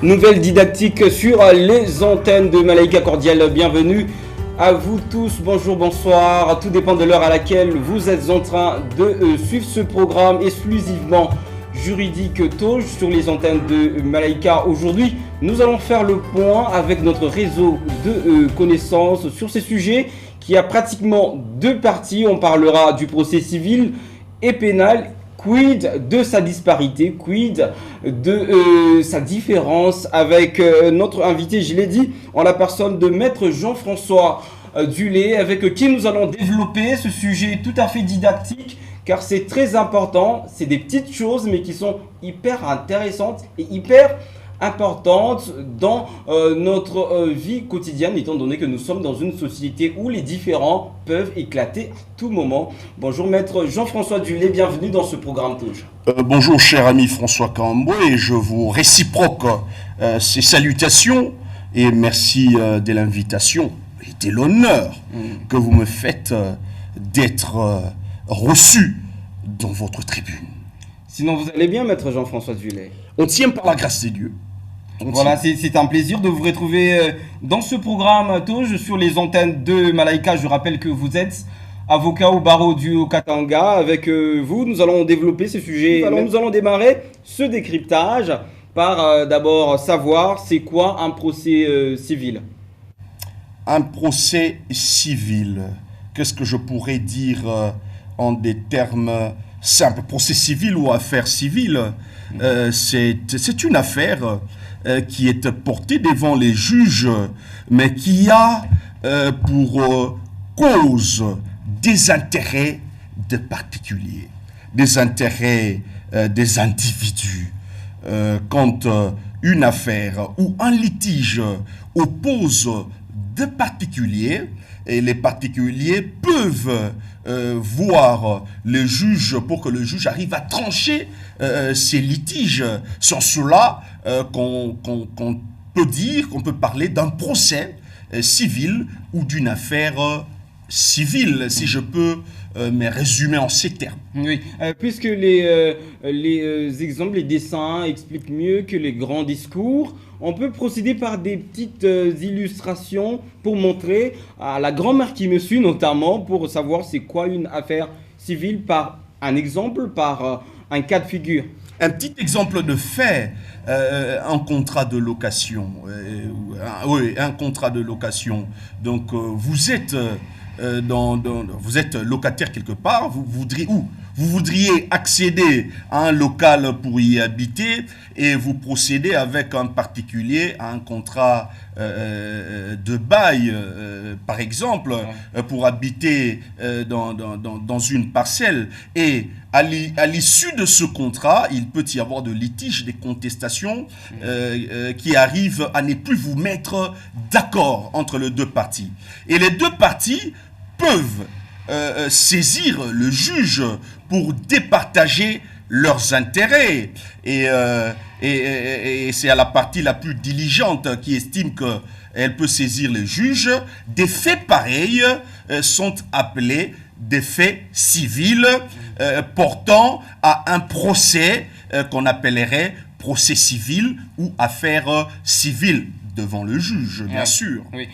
Nouvelle didactique sur les antennes de Malaika. Cordial bienvenue à vous tous. Bonjour, bonsoir. Tout dépend de l'heure à laquelle vous êtes en train de suivre ce programme exclusivement juridique TOJ sur les antennes de Malaika. Aujourd'hui, nous allons faire le point avec notre réseau de connaissances sur ces sujets qui a pratiquement deux parties. On parlera du procès civil et pénal. Quid de sa disparité, quid de sa différence avec notre invité, je l'ai dit, en la personne de Maître Jean-François Dulé, avec qui nous allons développer ce sujet tout à fait didactique, car c'est très important, c'est des petites choses, mais qui sont hyper intéressantes et hyper importante dans notre vie quotidienne, étant donné que nous sommes dans une société où les différends peuvent éclater à tout moment. Bonjour Maître Jean-François Dulé, bienvenue dans ce programme TOJ. Bonjour cher ami François Camboué, je vous réciproque ces salutations et merci de l'invitation et de l'honneur que vous me faites d'être reçu dans votre tribune. Sinon vous allez bien Maître Jean-François Dulé? On tient par la grâce de Dieu. Voilà, c'est un plaisir de vous retrouver dans ce programme TOJ sur les antennes de Malaika. Je rappelle que vous êtes avocat au barreau du Katanga. Avec vous, nous allons développer ce sujet. Nous allons démarrer ce décryptage par d'abord savoir c'est quoi un procès civil. Un procès civil, qu'est-ce que je pourrais dire en des termes simples? Procès civil ou affaire civile, c'est une affaire qui est portée devant les juges, mais qui a pour cause des intérêts de particuliers, des intérêts des individus. Quand une affaire ou un litige oppose deux particuliers, et les particuliers peuvent voir le juge pour que le juge arrive à trancher ces litiges. Sans cela, qu'on peut dire, qu'on peut parler d'un procès civil ou d'une affaire civile, si je peux me résumer en ces termes. Oui, puisque les exemples, les dessins expliquent mieux que les grands discours, on peut procéder par des petites illustrations pour montrer à la grand-mère qui me suit notamment, pour savoir c'est quoi une affaire civile, par un exemple, par un cas de figure. Un petit exemple de fait, un contrat de location. Oui, un contrat de location. Donc, vous êtes vous êtes locataire quelque part, vous voudriez accéder à un local pour y habiter et vous procédez avec un particulier à un contrat de bail, par exemple, pour habiter dans une parcelle. Et à l'issue de ce contrat, il peut y avoir de litiges, des contestations qui arrivent à ne plus vous mettre d'accord entre les deux parties. Et les deux parties peuvent saisir le juge pour départager leurs intérêts. Et c'est à la partie la plus diligente qui estime qu'elle peut saisir le juge. Des faits pareils sont appelés des faits civils portant à un procès qu'on appellerait procès civil ou affaire civile devant le juge, bien sûr. Oui.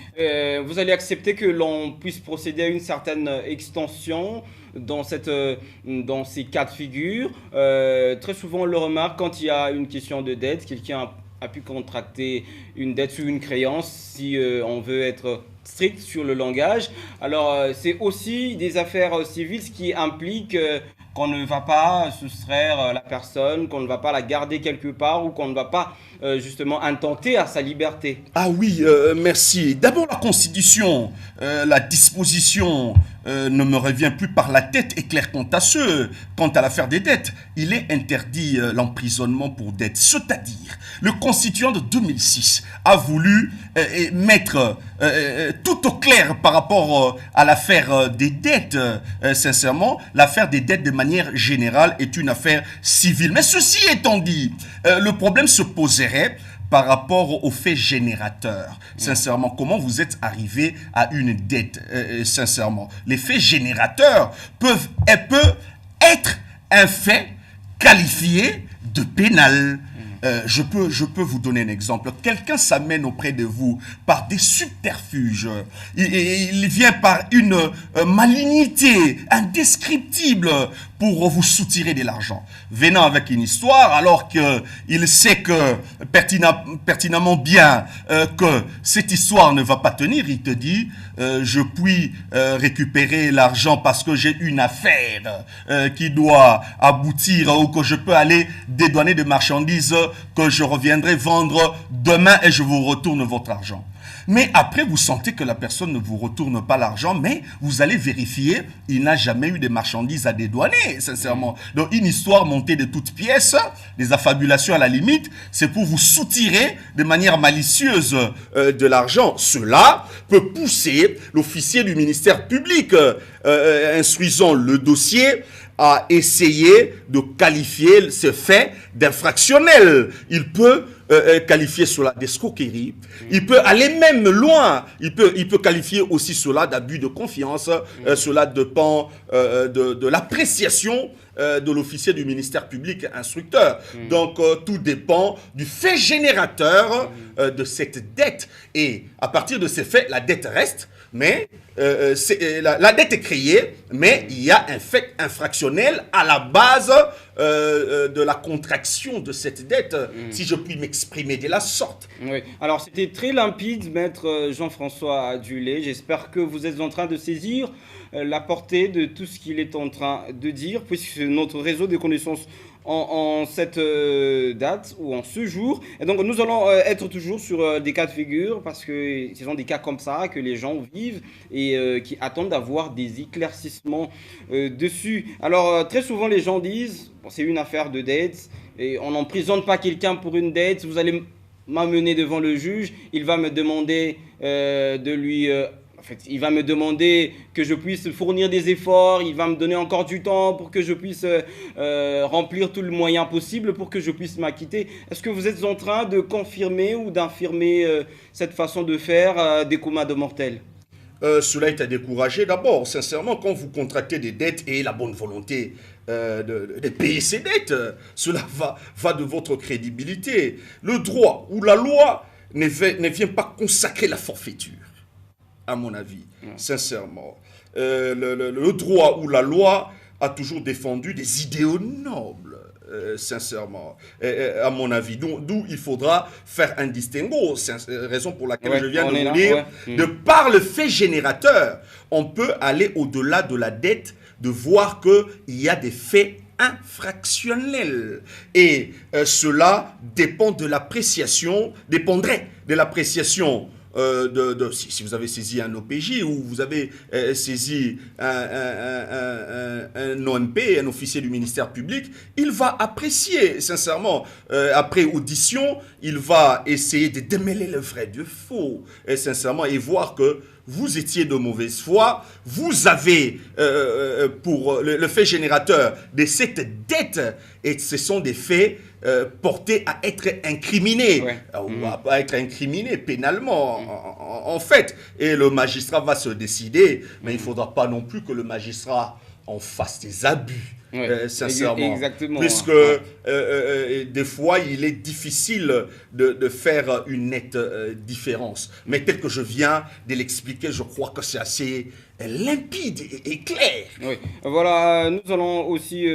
Vous allez accepter que l'on puisse procéder à une certaine extension dans ces cas de figure. Très souvent, on le remarque quand il y a une question de dette, quelqu'un a pu contracter une dette sur une créance, si on veut être strict sur le langage. Alors, c'est aussi des affaires civiles, ce qui implique qu'on ne va pas soustraire la personne, qu'on ne va pas la garder quelque part ou qu'on ne va pas justement intenter à sa liberté. Ah oui, merci. D'abord la Constitution, la disposition ne me revient plus par la tête, est claire quant à l'affaire des dettes. Il est interdit l'emprisonnement pour dette, c'est-à-dire le Constituant de 2006 a voulu mettre tout au clair par rapport à l'affaire des dettes. Sincèrement, l'affaire des dettes de manière générale est une affaire civile. Mais ceci étant dit, le problème se poserait par rapport aux faits générateurs. Sincèrement, comment vous êtes arrivé à une dette? Sincèrement, les faits générateurs peuvent être un fait qualifié de pénal. je peux vous donner un exemple. Quelqu'un s'amène auprès de vous par des subterfuges. Il vient par une malignité indescriptible pour vous soutirer de l'argent. Venant avec une histoire, alors qu'il sait que pertinemment bien que cette histoire ne va pas tenir, il te dit je puis récupérer l'argent parce que j'ai une affaire qui doit aboutir ou que je peux aller dédouaner des marchandises que je reviendrai vendre demain et je vous retourne votre argent. Mais après, vous sentez que la personne ne vous retourne pas l'argent, mais vous allez vérifier, il n'a jamais eu des marchandises à dédouaner, sincèrement. Donc, une histoire montée de toutes pièces, des affabulations à la limite, c'est pour vous soutirer de manière malicieuse de l'argent. Cela peut pousser l'officier du ministère public instruisant le dossier à essayer de qualifier ce fait d'infractionnel. Il peut qualifier cela d'escroquerie. Il peut aller même loin. Il peut qualifier aussi cela d'abus de confiance. Cela dépend de l'appréciation de l'officier du ministère public instructeur. Donc, tout dépend du fait générateur de cette dette. Et à partir de ces faits, la dette reste, mais la dette est créée, mais il y a un fait infractionnel à la base de la contraction de cette dette, si je puis m'exprimer de la sorte. Oui. Alors, c'était très limpide, maître Jean-François Adulé. J'espère que vous êtes en train de saisir la portée de tout ce qu'il est en train de dire, puisque notre réseau de connaissances en cette date ou en ce jour. Et donc, nous allons être toujours sur des cas de figure parce que ce sont des cas comme ça que les gens vivent et qui attendent d'avoir des éclaircissements dessus. Alors, très souvent, les gens disent, bon, c'est une affaire de dette et on n'emprisonne pas quelqu'un pour une dette. Vous allez m'amener devant le juge, il va me demander de lui... En fait, il va me demander que je puisse fournir des efforts, il va me donner encore du temps pour que je puisse remplir tout le moyen possible pour que je puisse m'acquitter. Est-ce que vous êtes en train de confirmer ou d'infirmer cette façon de faire des communs de mortels? Cela est à décourager d'abord, sincèrement, quand vous contractez des dettes et la bonne volonté de payer ces dettes, cela va de votre crédibilité. Le droit ou la loi ne vient pas consacrer la forfaiture, à mon avis, sincèrement. Le droit ou la loi a toujours défendu des idéaux nobles, sincèrement, à mon avis. D'où il faudra faire un distinguo, raison pour laquelle je viens de vous dire, de par le fait générateur, on peut aller au-delà de la dette, de voir qu'il y a des faits infractionnels. Et cela dépendrait de l'appréciation si vous avez saisi un OPJ ou vous avez saisi un OMP, un officier du ministère public, il va apprécier, sincèrement. Après audition, il va essayer de démêler le vrai du faux, sincèrement, et voir que vous étiez de mauvaise foi, vous avez pour le fait générateur de cette dette, et ce sont des faits portés à être incriminés, ou à être incriminés pénalement, en fait. Et le magistrat va se décider, mais il ne faudra pas non plus que le magistrat en fasse des abus. Sincèrement, exactement, puisque des fois il est difficile de faire une nette différence, mais tel que je viens de l'expliquer, je crois que c'est assez limpide et clair. Oui, voilà, nous allons aussi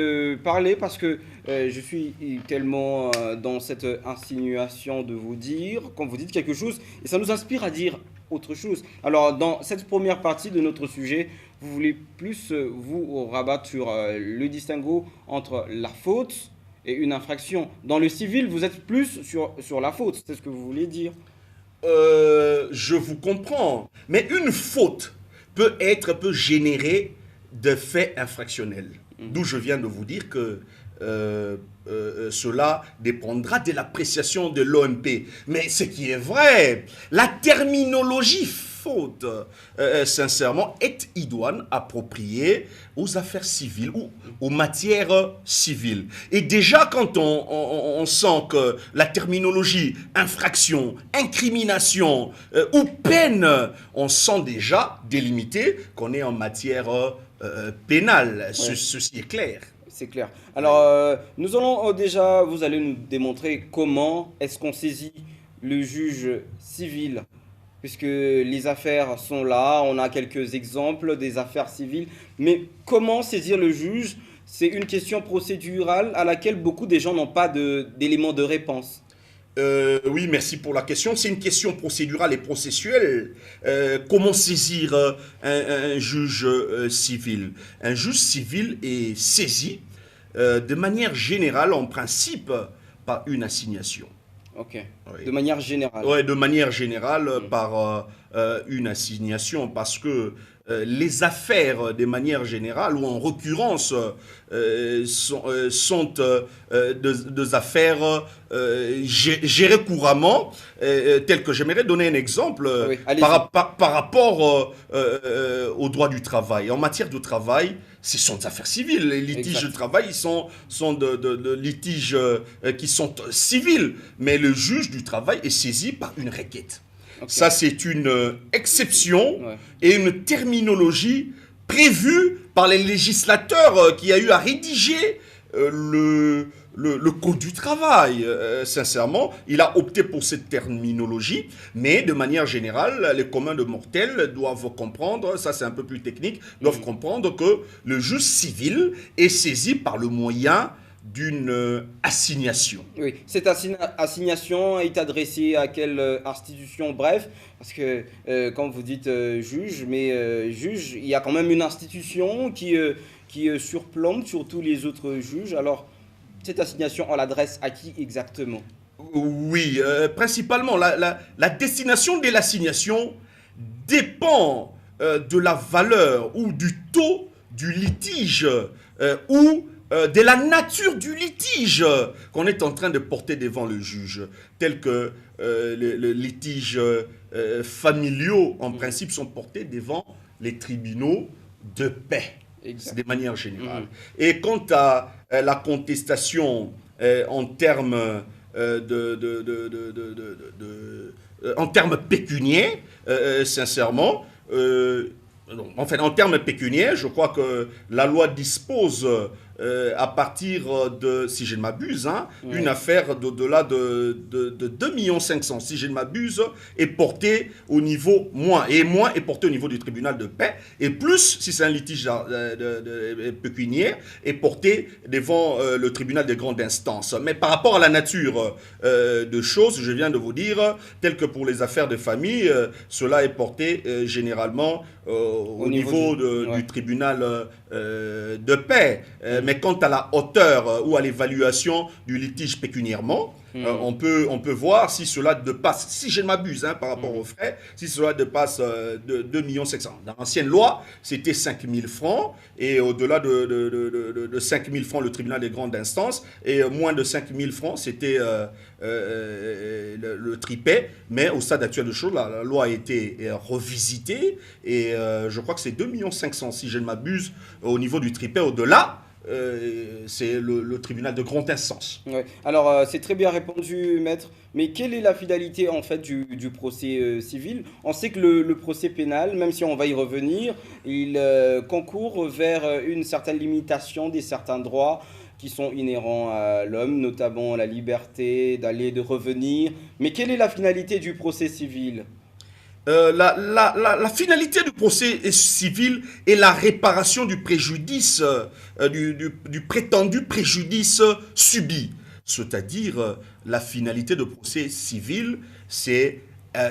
parler parce que je suis tellement dans cette insinuation de vous dire, quand vous dites quelque chose, et ça nous inspire à dire autre chose. Alors, dans cette première partie de notre sujet, vous voulez plus vous rabattre sur le distinguo entre la faute et une infraction. Dans le civil, vous êtes plus sur la faute, c'est ce que vous voulez dire? Je vous comprends, mais une faute peut générer de faits infractionnels. D'où je viens de vous dire que cela dépendra de l'appréciation de l'OMP. Mais ce qui est vrai, la terminologie faute, sincèrement, est idoine, appropriée aux affaires civiles ou aux matières civiles. Et déjà, quand on sent que la terminologie infraction, incrimination ou peine, on sent déjà délimité qu'on est en matière pénale. Ceci est clair. C'est clair. Alors, nous allons déjà, vous allez nous démontrer comment est-ce qu'on saisit le juge civil, puisque les affaires sont là, on a quelques exemples des affaires civiles, mais comment saisir le juge? C'est une question procédurale à laquelle beaucoup de gens n'ont pas d'éléments de réponse. Oui, merci pour la question. C'est une question procédurale et processuelle. Comment saisir un juge civil? Un juge civil est saisi de manière générale, en principe, par une assignation. Ok. Oui. De manière générale. Ouais, de manière générale, par une assignation, parce que les affaires, de manière générale, ou en l'occurrence, sont des affaires gérées couramment, telles que j'aimerais donner un exemple Oui, allez-y. par rapport au droit du travail. En matière de travail, ce sont des affaires civiles. Les litiges Exact. de travail sont de litiges qui sont civils, mais le juge du travail est saisi par une requête. Ok. Ça, c'est une exception Ouais. et une terminologie prévue par les législateurs qui a eu à rédiger le Code du travail. Sincèrement, il a opté pour cette terminologie, mais de manière générale, les communs de mortels doivent comprendre, ça c'est un peu plus technique, doivent comprendre que le juge civil est saisi par le moyen d'une assignation. Oui, cette assignation est adressée à quelle institution? Bref, parce que quand vous dites juge, mais juge, il y a quand même une institution qui surplombe sur tous les autres juges. Alors, cette assignation, on l'adresse à qui exactement? Oui, principalement, la destination de l'assignation dépend de la valeur ou du taux du litige ou de la nature du litige qu'on est en train de porter devant le juge, tel que le litige familiaux, en principe, sont portés devant les tribunaux de paix. Exact. De manière générale. Et quant à la contestation en termes en termes pécuniaires, sincèrement, enfin, en termes pécuniaires, je crois que la loi dispose à partir de, si je ne m'abuse, hein, Ouais. une affaire d'au-delà de 2,5 millions, si je ne m'abuse, est portée au niveau moins. Et moins est porté au niveau du tribunal de paix. Et plus, si c'est un litige pécuniaire, est porté devant le tribunal de grande instance. Mais par rapport à la nature de choses, je viens de vous dire, tel que pour les affaires de famille, cela est porté généralement au niveau ouais. du tribunal de paix. Mais quant à la hauteur ou à l'évaluation du litige pécuniairement, on peut voir si cela dépasse, si je ne m'abuse hein, par rapport aux frais, si cela dépasse 2,7 millions. Dans l'ancienne loi, c'était 5 000 francs, et au-delà de 5 000 francs, le tribunal des grandes instances, et moins de 5 000 francs, c'était le tripet. Mais au stade actuel de choses, la loi a été revisitée, et je crois que c'est 2,5 millions, si je ne m'abuse, au niveau du tripet. Au-delà, c'est le tribunal de grande instance. Ouais. Alors, c'est très bien répondu, maître. Mais quelle est la finalité en fait du procès civil? On sait que le procès pénal, même si on va y revenir, il concourt vers une certaine limitation des certains droits qui sont inhérents à l'homme, notamment la liberté d'aller et de revenir. Mais quelle est la finalité du procès civil? La finalité du procès civil est la réparation du préjudice, du prétendu préjudice subi. C'est-à-dire, la finalité du procès civil, c'est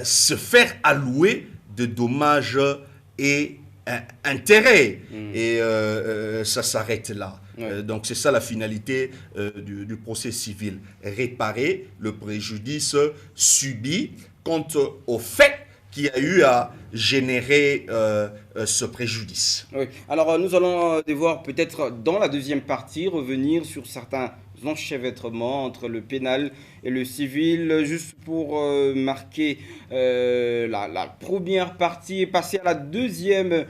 se faire allouer de dommages et intérêts. Et ça s'arrête là. Ouais. Donc c'est ça la finalité du procès civil. Réparer le préjudice subi quant au fait qui a eu à générer ce préjudice. Oui. Alors, nous allons devoir peut-être dans la deuxième partie revenir sur certains enchevêtrements entre le pénal et le civil, juste pour marquer la première partie et passer à la deuxième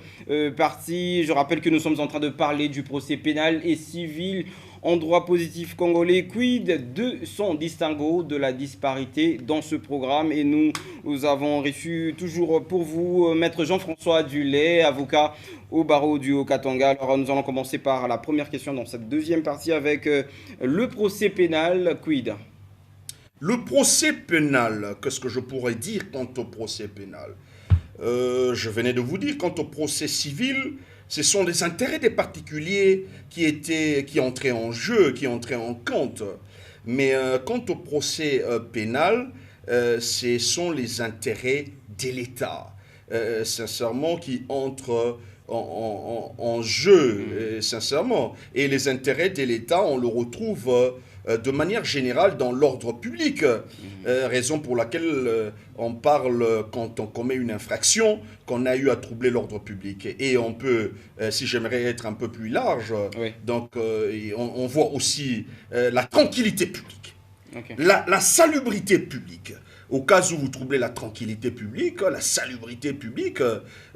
partie. Je rappelle que nous sommes en train de parler du procès pénal et civil en droit positif congolais. Quid de son distinguo de la disparité dans ce programme? Et nous avons reçu toujours pour vous Maître Jean-François Dulay, avocat au barreau du Haut-Katanga. Alors nous allons commencer par la première question dans cette deuxième partie avec le procès pénal. Quid? Le procès pénal, qu'est-ce que je pourrais dire quant au procès pénal? Je venais de vous dire, quant au procès civil, ce sont les intérêts des particuliers qui entraient en jeu, qui entraient en compte. Mais quant au procès pénal, ce sont les intérêts de l'État, sincèrement, qui entrent en jeu, sincèrement. Et les intérêts de l'État, on le retrouve de manière générale dans l'ordre public, raison pour laquelle on parle quand on commet une infraction qu'on a eu à troubler l'ordre public. Et on peut, si j'aimerais être un peu plus large, oui. Donc on voit aussi la tranquillité publique, okay. La salubrité publique. Au cas où vous troublez la tranquillité publique, la salubrité publique,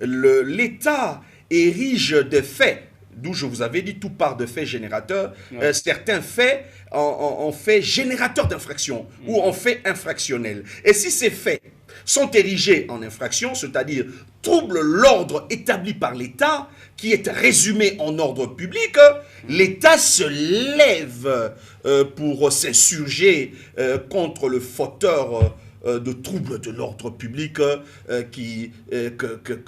l'État érige des faits, d'où je vous avais dit, tout part de faits générateurs, ouais. Certains faits en faits générateurs d'infraction ou en faits infractionnels. Et si ces faits sont érigés en infraction, c'est-à-dire troublent l'ordre établi par l'État, qui est résumé en ordre public, l'État se lève pour s'insurger contre le fauteur de troubles de l'ordre public que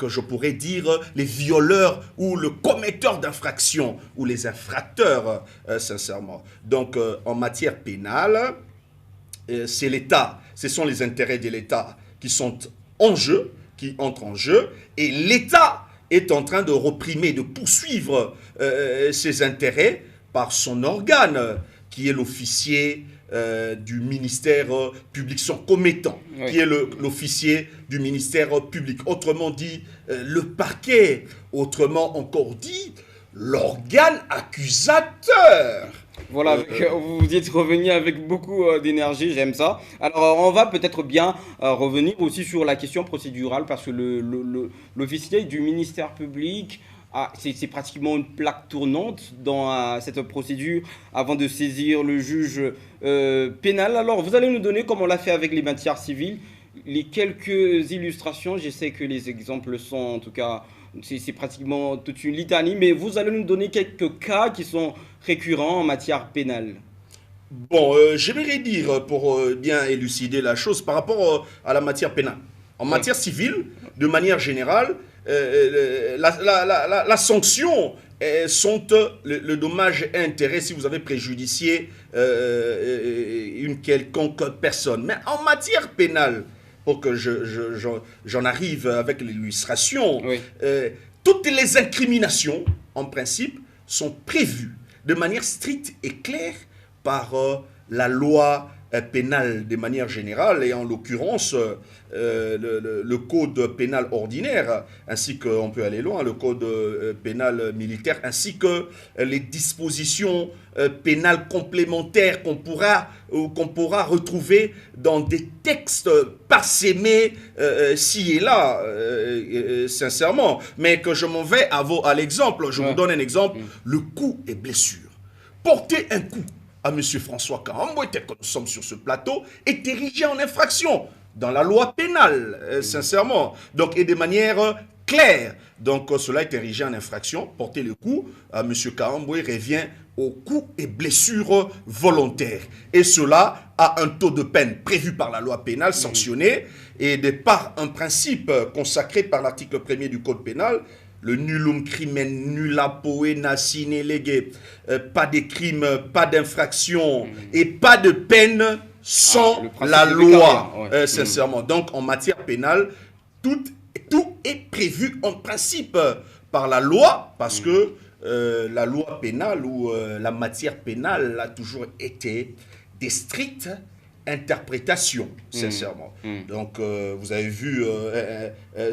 je pourrais dire les violeurs ou le commetteur d'infractions ou les infracteurs, sincèrement. Donc, en matière pénale, c'est l'État, ce sont les intérêts de l'État qui sont en jeu, qui entrent en jeu, et l'État est en train de reprimer, de poursuivre ses intérêts par son organe, qui est l'officier du ministère public, son commettant, oui. Qui est l'officier du ministère public. Autrement dit, le parquet, autrement encore dit, l'organe accusateur. Voilà, vous êtes revenu avec beaucoup d'énergie, j'aime ça. Alors, on va peut-être bien revenir aussi sur la question procédurale, parce que l'officier du ministère public, c'est pratiquement une plaque tournante dans cette procédure avant de saisir le juge pénal. Alors, vous allez nous donner, comme on l'a fait avec les matières civiles, les quelques illustrations. Je sais que les exemples sont, en tout cas, c'est pratiquement toute une litanie, mais vous allez nous donner quelques cas qui sont récurrents en matière pénale. Bon, j'aimerais dire, pour bien élucider la chose, par rapport à la matière pénale. En matière civile, de manière générale, la sanction sont le dommage et intérêt si vous avez préjudicié une quelconque personne. Mais en matière pénale, pour que j'en arrive avec l'illustration, oui. Toutes les incriminations, en principe, sont prévues de manière stricte et claire par la loi pénale de manière générale, et en l'occurrence le code pénal ordinaire, ainsi qu'on peut aller loin, le code pénal militaire, ainsi que les dispositions pénales complémentaires qu'on pourra retrouver dans des textes parsemés ci et là, sincèrement. Mais que je m'en vais à l'exemple, je vous donne un exemple, le coup et blessure. Porter un coup à M. François Kahamboué, tel que nous sommes sur ce plateau, est érigé en infraction dans la loi pénale, sincèrement. Donc, et de manière claire. Donc, cela est érigé en infraction. Porter le coup à M. Kahamboué revient au coup et blessure volontaire. Et cela a un taux de peine prévu par la loi pénale, sanctionné, et de par un principe consacré par l'article 1er du Code pénal, le nullum crimen nulla poena sine lege, pas de crime, pas d'infraction et pas de peine sans la loi, sincèrement. Donc en matière pénale, tout est prévu en principe par la loi, parce que la loi pénale ou la matière pénale a toujours été des strictes interprétation, sincèrement. Donc, vous avez vu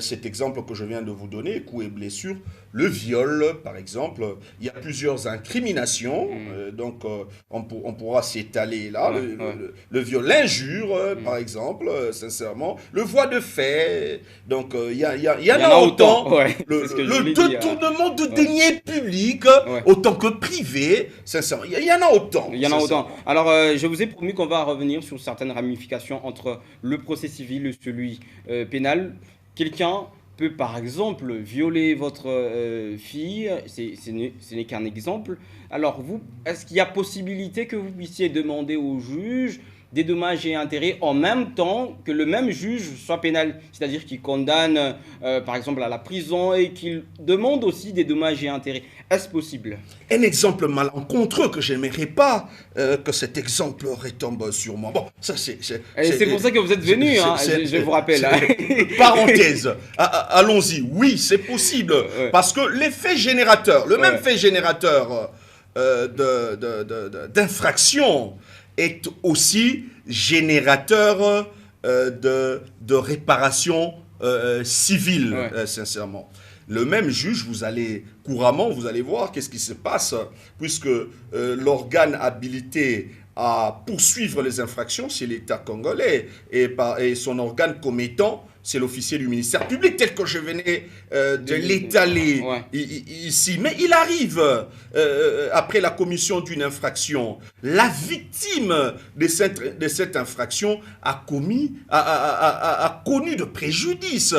cet exemple que je viens de vous donner, coup et blessure. le viol, par exemple. Il y a plusieurs incriminations, donc on pourra s'étaler là. Le viol, l'injure, par exemple, sincèrement. Le voie de fait, donc il y en a autant. Ouais, le détournement de deniers publics, autant que privés, sincèrement. Il y en a autant. Il y en a autant. Alors, je vous ai promis qu'on va revenir sur certaines ramifications entre le procès civil et celui pénal. Quelqu'un peut par exemple violer votre fille, ce n'est qu'un exemple. Alors vous, est-ce qu'il y a possibilité que vous puissiez demander au juge des dommages et intérêts en même temps que le même juge soit pénal, c'est-à-dire qu'il condamne par exemple à la prison et qu'il demande aussi des dommages et intérêts? Est-ce possible? Un exemple malencontreux que j'aimerais pas que cet exemple retombe sur moi. Bon, ça c'est pour ça que vous êtes venu, hein, je vous rappelle. Parenthèse, allons-y. Oui, c'est possible, parce que l'effet générateur, le même fait générateur d'infraction est aussi générateur de réparation civile, sincèrement. Le même juge, vous allez voir qu'est-ce qui se passe, puisque l'organe habilité à poursuivre les infractions, c'est l'État congolais, et son organe commettant, c'est l'officier du ministère public, tel que je venais de l'étaler ici. Mais il arrive, après la commission d'une infraction, la victime de cette infraction a connu de préjudice.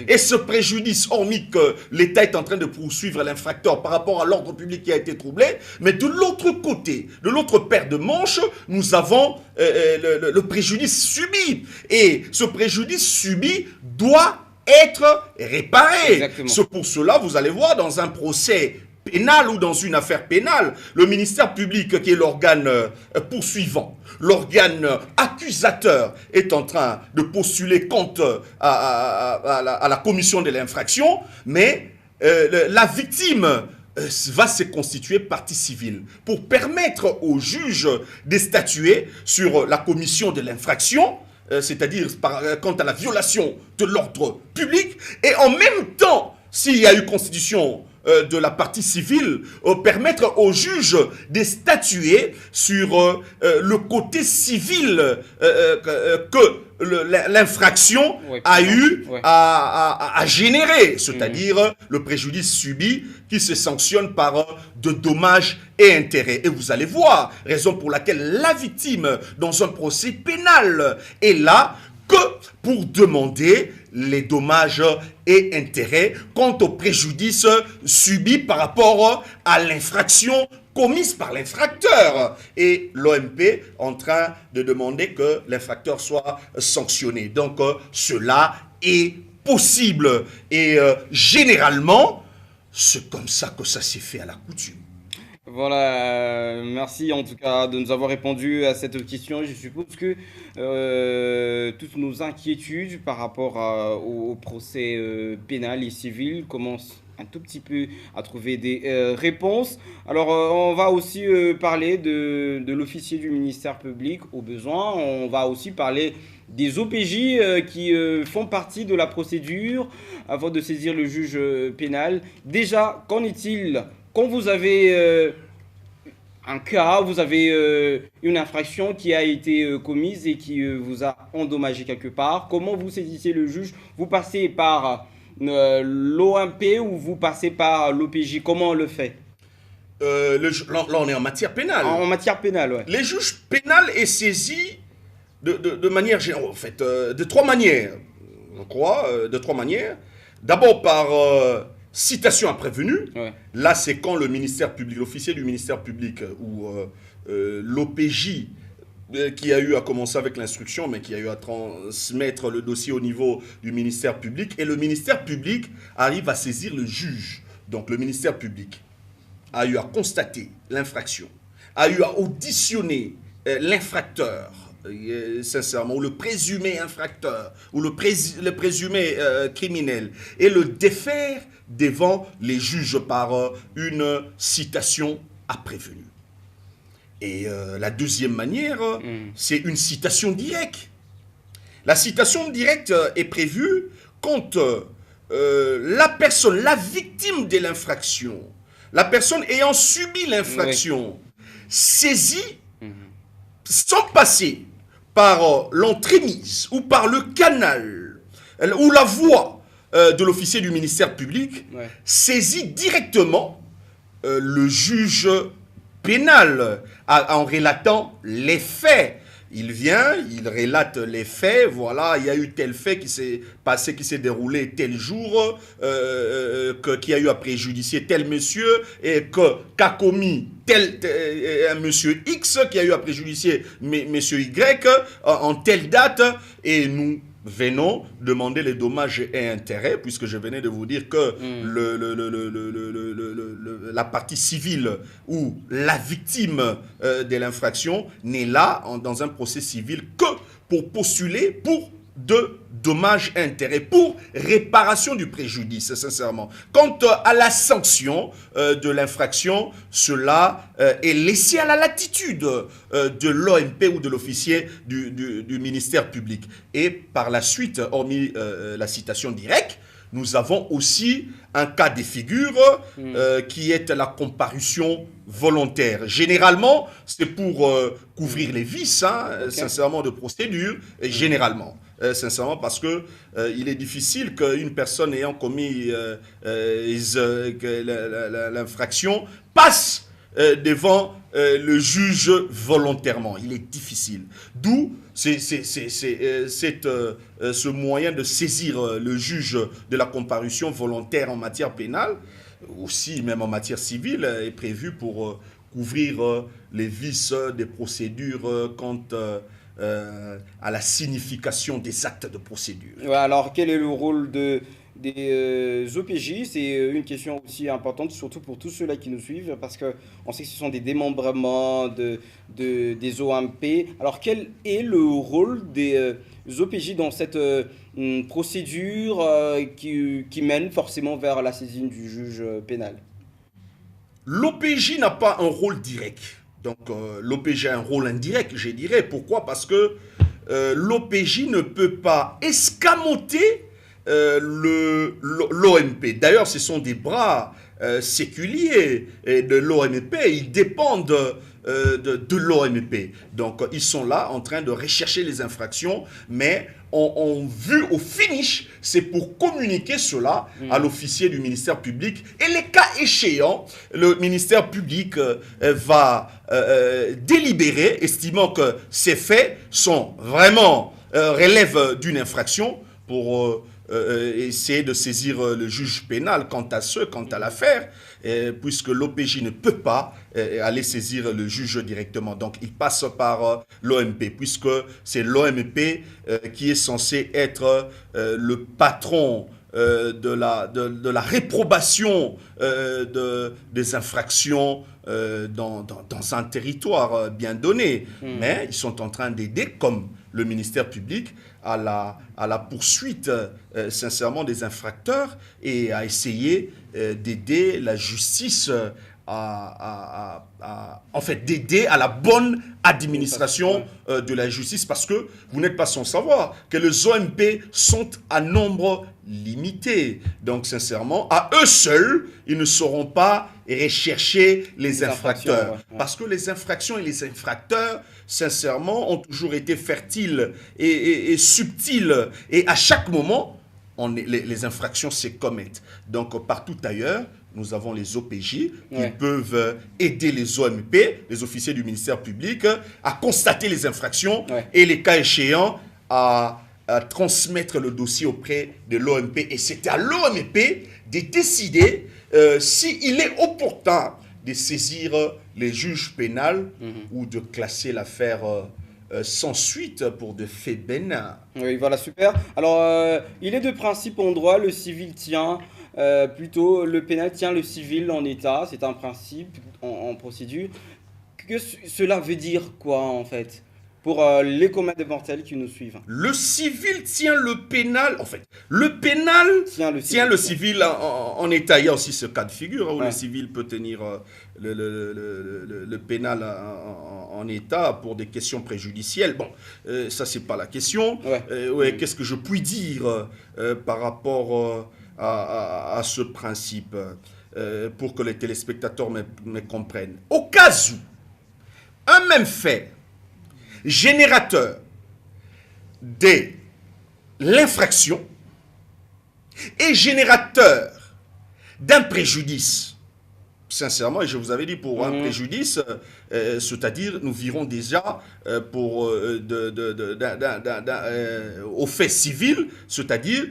Et ce préjudice, hormis que l'État est en train de poursuivre l'infracteur par rapport à l'ordre public qui a été troublé, mais de l'autre côté, de l'autre paire de manches, nous avons le préjudice subi. Et ce préjudice subi doit être réparé. C'est pour cela, vous allez voir, dans un procès pénal ou dans une affaire pénale, le ministère public, qui est l'organe poursuivant, l'organe accusateur, est en train de postuler contre à la commission de l'infraction, mais la victime va se constituer partie civile pour permettre au juge de statuer sur la commission de l'infraction, c'est-à-dire quant à la violation de l'ordre public, et en même temps, s'il y a eu constitution de la partie civile, permettre au juge de statuer sur le côté civil que l'infraction a eu à générer, c'est-à-dire le préjudice subi qui se sanctionne par de dommages et intérêts. Et vous allez voir, raison pour laquelle la victime dans un procès pénal est là que pour demander les dommages et intérêts quant au préjudice subi par rapport à l'infraction commise par l'infracteur, et l'OMP en train de demander que l'infracteur soit sanctionné. Donc cela est possible, et généralement c'est comme ça que ça s'est fait à la coutume. Voilà, merci en tout cas de nous avoir répondu à cette question. Je suppose que toutes nos inquiétudes par rapport au procès pénal et civil commencent un tout petit peu à trouver des réponses. Alors on va aussi parler de l'officier du ministère public au besoin. On va aussi parler des OPJ qui font partie de la procédure avant de saisir le juge pénal. Déjà, qu'en est-il quand vous avez un cas, vous avez une infraction qui a été commise et qui vous a endommagé quelque part? Comment vous saisissez le juge? Vous passez par l'OMP ou vous passez par l'OPJ? Comment on le fait? Là, on est en matière pénale. En matière pénale, oui. Les juges pénals est saisi de manière générale, en fait, de trois manières. Je crois, de trois manières. D'abord par citation à prévenu. Là, c'est quand le ministère public, l'officier du ministère public ou l'OPJ qui a eu à commencer avec l'instruction, mais qui a eu à transmettre le dossier au niveau du ministère public. Et le ministère public arrive à saisir le juge. Donc le ministère public a eu à constater l'infraction, a eu à auditionner l'infracteur, sincèrement, ou le présumé infracteur, ou le présumé criminel, et le défaire devant les juges par une citation à prévenu. Et la deuxième manière, c'est une citation directe. La citation directe est prévue quand la personne, la victime de l'infraction, la personne ayant subi l'infraction, saisit, sans passer par l'entremise ou par le canal ou la voix de l'officier du ministère public, saisit directement le juge pénal en relatant les faits. Il vient, il relate les faits, voilà, il y a eu tel fait qui s'est passé, qui s'est déroulé tel jour, qui a eu à préjudicier tel monsieur, et qu'a commis un monsieur X, qui a eu à préjudicier monsieur Y, en telle date, et nous venons demander les dommages et intérêts, puisque je venais de vous dire que la partie civile ou la victime de l'infraction n'est là dans un procès civil que pour postuler pour de dommages et intérêts, pour réparation du préjudice, sincèrement. Quant à la sanction de l'infraction, cela est laissé à la latitude de l'OMP ou de l'officier du ministère public. Et par la suite, hormis la citation directe, nous avons aussi un cas de figure qui est la comparution volontaire. Généralement, c'est pour couvrir les vices, sincèrement, de procédure, généralement. Sincèrement, parce que il est difficile qu'une personne ayant commis l'infraction passe devant le juge volontairement. Il est difficile. D'où ce moyen de saisir le juge de la comparution volontaire en matière pénale, aussi même en matière civile, est prévu pour couvrir les vices des procédures quant à la signification des actes de procédure. Ouais, alors, quel est le rôle des OPJ? C'est une question aussi importante, surtout pour tous ceux-là qui nous suivent, parce qu'on sait que ce sont des démembrements des OMP. Alors, quel est le rôle des OPJ dans cette procédure qui mène forcément vers la saisine du juge pénal? L'OPJ n'a pas un rôle direct. Donc, l'OPJ a un rôle indirect, je dirais. Pourquoi? Parce que l'OPJ ne peut pas escamoter l'OMP. D'ailleurs, ce sont des bras séculiers de l'OMP. Ils dépendent de l'OMP. Donc, ils sont là en train de rechercher les infractions, mais en vue au finish, c'est pour communiquer cela à l'officier du ministère public. Et les cas échéants, le ministère public va délibérer, estimant que ces faits sont vraiment relèvent d'une infraction pour essayer de saisir le juge pénal quant à l'affaire, puisque l'OPJ ne peut pas aller saisir le juge directement. Donc, il passe par l'OMP, puisque c'est l'OMP qui est censé être le patron de la réprobation des infractions dans un territoire bien donné. Mais ils sont en train d'aider, comme le ministère public, à la poursuite, sincèrement, des infracteurs et à essayer d'aider la justice en fait, d'aider à la bonne administration de la justice, parce que vous n'êtes pas sans savoir que les OMP sont à nombre limité. Donc, sincèrement, à eux seuls, ils ne sauront pas rechercher les infracteurs. Parce que les infractions et les infracteurs, sincèrement, ont toujours été fertiles et subtils. Et à chaque moment, les infractions se commettent. Donc, partout ailleurs, nous avons les OPJ qui peuvent aider les OMP, les officiers du ministère public, à constater les infractions et les cas échéants à transmettre le dossier auprès de l'OMP. Et c'est à l'OMP de décider s'il est opportun de saisir les juges pénals ou de classer l'affaire sans suite pour de faits bénins. Oui, voilà, super. Alors, il est de principe en droit, le civil tient... plutôt, le pénal tient le civil en état, c'est un principe en procédure. Que cela veut dire quoi en fait pour les communs des mortels qui nous suivent? Le civil tient le pénal, en fait, le pénal tient le civil en état. Il y a aussi ce cas de figure où le civil peut tenir le pénal en état pour des questions préjudicielles. Bon, ça c'est pas la question. Qu'est-ce que je puis dire par rapport à ce principe pour que les téléspectateurs me comprennent. Au cas où un même fait générateur de l'infraction est générateur d'un préjudice, sincèrement, et je vous avais dit pour un préjudice, c'est-à-dire nous virons déjà au fait civil, c'est-à-dire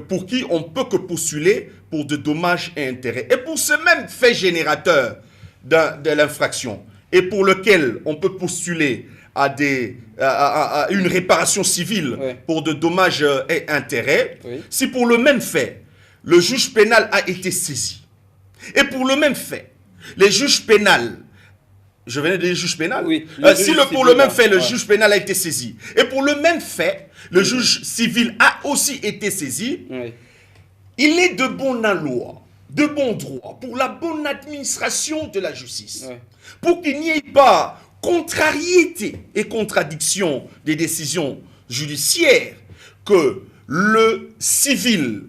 pour qui on peut que postuler pour de dommages et intérêts. Et pour ce même fait générateur de l'infraction, et pour lequel on peut postuler à une réparation civile pour de dommages et intérêts, si pour le même fait, le juge pénal a été saisi, et pour le même fait, les juges pénals, je venais de dire juge pénal, pour le même fait, le juge pénal a été saisi, et pour le même fait, le juge civil a aussi été saisi, il est de bonne loi, de bon droit, pour la bonne administration de la justice, pour qu'il n'y ait pas contrariété et contradiction des décisions judiciaires, que le civil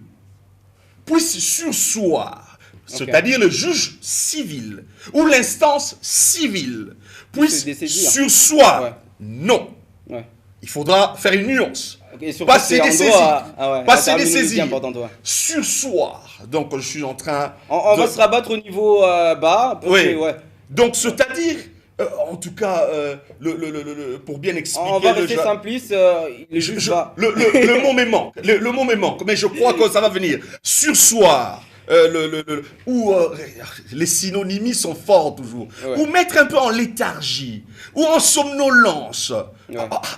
puisse surseoir, c'est-à-dire le juge civil ou l'instance civile puisse surseoir. Non. Il faudra faire une nuance. Passer des saisies. Passer des saisies. Surseoir. Donc je suis en train... On va se rabattre au niveau bas. Donc c'est-à-dire... en tout cas, pour bien expliquer... On va rester simpliste, le mot me manque, mais je crois que ça va venir. Surseoir, les synonymies sont forts toujours. Ou mettre un peu en léthargie, ou en somnolence.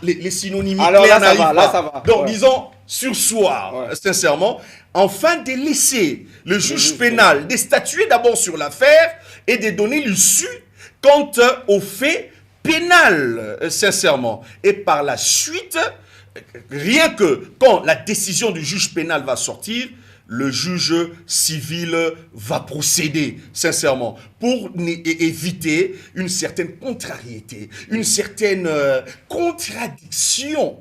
Les synonymies claires n'arrivent pas. Ça va. Donc disons surseoir, sincèrement, afin de laisser le juge pénal de statuer d'abord sur l'affaire et de donner l'issue quant au fait pénal, sincèrement. Et par la suite, rien que quand la décision du juge pénal va sortir, le juge civil va procéder, sincèrement, pour éviter une certaine contrariété, une certaine contradiction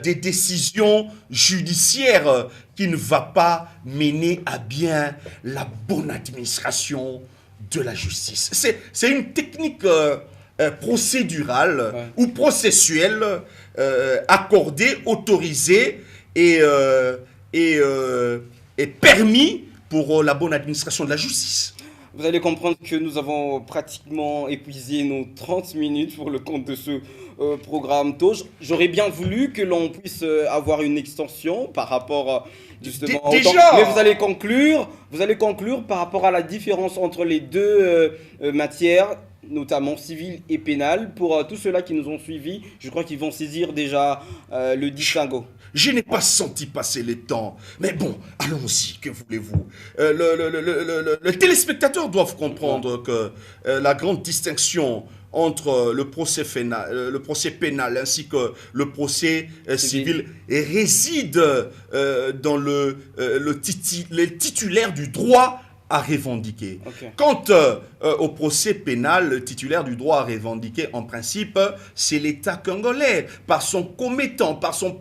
des décisions judiciaires qui ne va pas mener à bien la bonne administration de la justice. C'est une technique procédurale ou processuelle accordée, autorisée et permis pour la bonne administration de la justice. Vous allez comprendre que nous avons pratiquement épuisé nos 30 minutes pour le compte de ce programme TOJ. J'aurais bien voulu que l'on puisse avoir une extension par rapport justement au temps. Mais vous allez conclure par rapport à la différence entre les deux matières, notamment civile et pénale. Pour tous ceux-là qui nous ont suivis, je crois qu'ils vont saisir déjà le distinguo. Je n'ai pas senti passer le temps. Mais bon, allons-y, que voulez-vous? Le téléspectateur doit comprendre que la grande distinction entre le procès pénal ainsi que le procès civil réside dans les titulaires du droit à revendiquer. Quant au procès pénal, le titulaire du droit à revendiquer, en principe, c'est l'État congolais, par son commettant, par son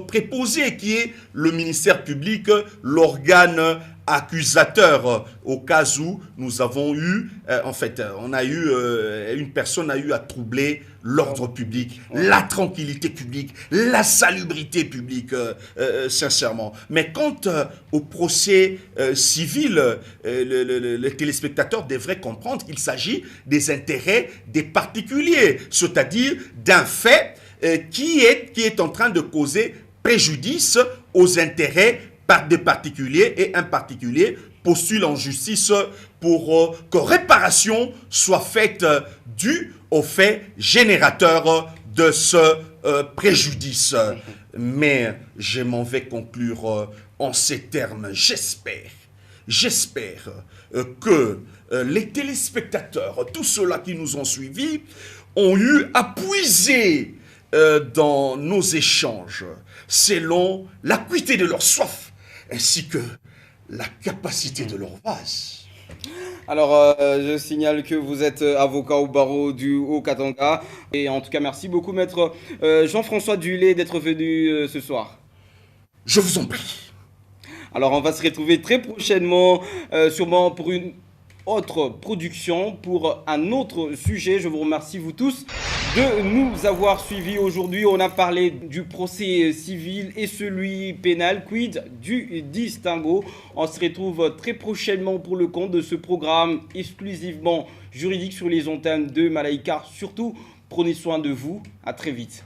préposé, qui est le ministère public, l'organe accusateur, au cas où nous avons eu, une personne a eu à troubler l'ordre public, la tranquillité publique, la salubrité publique, sincèrement. Mais quant au procès civil, le téléspectateur devrait comprendre qu'il s'agit des intérêts des particuliers, c'est-à-dire d'un fait qui est en train de causer préjudice aux intérêts des particuliers, et un particulier postule en justice pour que réparation soit faite due au fait générateur de ce préjudice. Mais je m'en vais conclure en ces termes. J'espère que les téléspectateurs, tous ceux-là qui nous ont suivis, ont eu à puiser dans nos échanges selon l'acuité de leur soif ainsi que la capacité de leur vase. Alors, je signale que vous êtes avocat au barreau du Haut-Katanga. Et en tout cas, merci beaucoup, maître Jean-François Dulé, d'être venu ce soir. Je vous en prie. Alors on va se retrouver très prochainement, sûrement pour une autre production, pour un autre sujet. Je vous remercie vous tous de nous avoir suivis aujourd'hui. On a parlé du procès civil et celui pénal, quid du distinguo. On se retrouve très prochainement pour le compte de ce programme exclusivement juridique sur les antennes de Malaika. Surtout, prenez soin de vous. À très vite.